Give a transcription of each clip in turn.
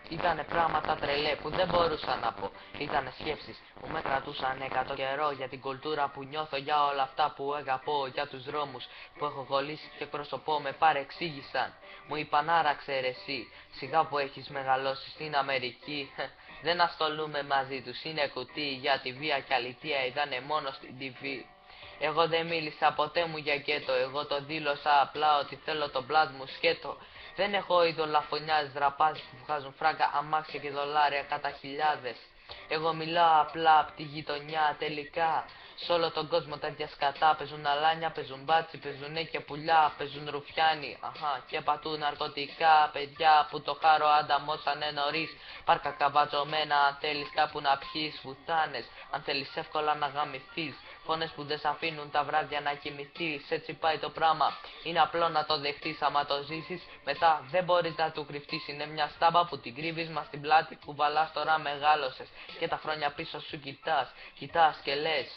Ήτανε πράγματα τρελέ που δεν μπορούσα να πω. Ήτανε σκέψεις που με κρατούσαν εκατό καιρό. Για την κουλτούρα που νιώθω, για όλα αυτά που αγαπώ. Για τους δρόμους που έχω κολλήσει και εκπροσωπώ. Με παρεξήγησαν, μου είπαν άραξε ρε εσύ. Σιγά που έχεις μεγαλώσει στην Αμερική. Δεν ασχολούμαι μαζί τους, είναι κουτί. Για τη βία και αλήθεια είδανε μόνο στην TV. Εγώ δεν μίλησα ποτέ μου για γκέτο. Εγώ το δήλωσα απλά ότι θέλω το μπλατ μου σκέτο. Δεν έχω είδωλα φωνιάδες δραπάζες που βγάζουν φράγκα, αμάξια και δολάρια κατά χιλιάδες. Εγώ μιλάω απλά απ' τη γειτονιά τελικά. Σ' όλο τον κόσμο τέτοια σκατά. Παίζουν αλάνια, παίζουν μπάτσι, παίζουνε και πουλιά. Παίζουν ρουφιάνοι, και πατούν ναρκωτικά. Παιδιά που το χάρο ανταμώσανε νωρίς. Πάρκα καβατζωμένα αν θέλεις κάπου να πιείς. Βουτάνες αν θέλεις εύκολα να γαμηθείς. Φωνές που δεν σ' αφήνουν τα βράδια να κοιμηθείς. Έτσι πάει το πράγμα. Είναι απλό να το δεχτείς. Άμα το ζήσεις, μετά δεν μπορείς να του κρυφτείς. Είναι μια στάμπα που την κρύβεις, μα στην πλάτη κουβαλάς. Τώρα μεγάλωσες και τα χρόνια πίσω σου κοιτάς και λες.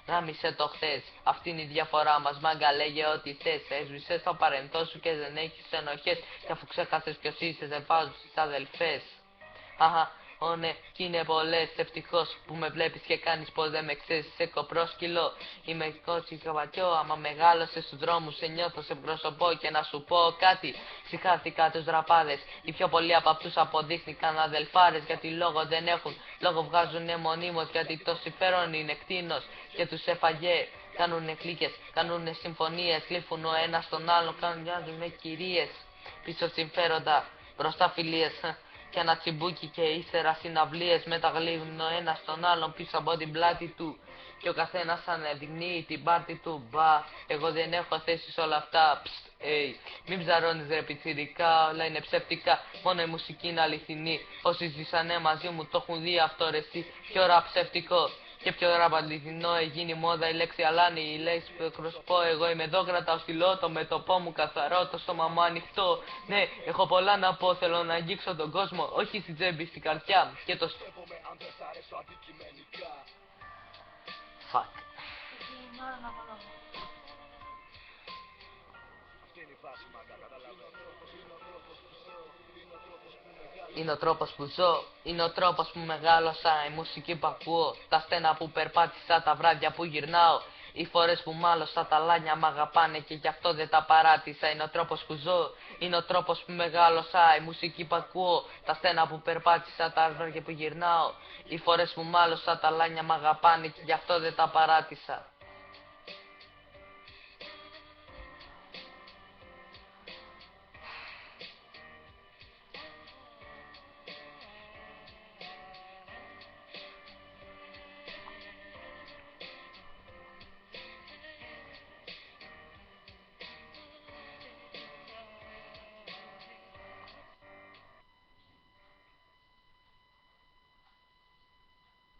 Γάμισε το χθες, αυτή είναι η διαφορά μας. Μάγκα λέγε ό,τι θες. Έσβησες το παρελθόν σου και δεν έχεις ενοχές. Και αφού ξέχασες ποιος είσαι, δεν βάζουν στις αδελφές. Ναι, κι είναι πολλές. Ευτυχώς που με βλέπεις και κάνεις πως δεν με ξέρεις. Σε κοπρόσκυλο, είμαι κότσι καβατιό. Άμα μεγάλωσες στους δρόμους, σε νιώθω, σε προσωπώ. Και να σου πω κάτι, συγχάθηκα τους δραπάδες. Οι πιο πολλοί από αυτούς αποδείχθηκαν αδελφάρες. Γιατί λόγο δεν έχουν, λόγο βγάζουνε μονίμως. Γιατί το συμφέρον είναι κτήνος και τους έφαγε. Κάνουνε κλίκες, κάνουνε συμφωνίες. Γλύφουν ο ένας τον άλλον, κάνουν κυρίες. Πίσω συμφέροντα, μπροστά φιλίες. Και ένα τσιμπούκι και ύστερα συναυλίες. Μεταγλύβουν ο ένας τον άλλον πίσω από την πλάτη του. Και ο καθένας αναδεικνύει την πάρτη του. Μπα, εγώ δεν έχω θέση σε όλα αυτά. Μην ψαρώνεις ρε πιτσιρικά, όλα είναι ψεύτικα. Μόνο η μουσική είναι αληθινή. Όσοι ζήσανε μαζί μου το έχουν δει αυτό ρε εσύ. Πιο ρα ψεύτικο και πιο ραπαντιθινό έγινε μόδα η λέξη αλάνη. Η λέξη που εκπροσωπώ εγώ είμαι εδώ, κρατάω στυλό. Το μέτωπό μου καθαρό, το στόμα μου ανοιχτό. Ναι, έχω πολλά να πω, θέλω να αγγίξω τον κόσμο. Όχι στην τσέπη, στην καρδιά και το Fuck. Είναι ο τρόπος που ζω, είναι ο τρόπος που μεγάλωσα. Η μουσική που ακούω, τα στένα που περπάτησα, τα βράδια που γυρνάω. Οι φορές που μάλωσα τα λάνια μ' αγαπάνε και γι' αυτό δεν τα παράτησα. Είναι ο τρόπος που ζω, είναι ο τρόπος που μεγάλωσα. Η μουσική που ακούω, τα στένα που περπάτησα, τα βράδια που γυρνάω. Οι φορές που μάλωσα τα λάνια μ' αγαπάνε και γι' αυτό δεν τα παράτησα.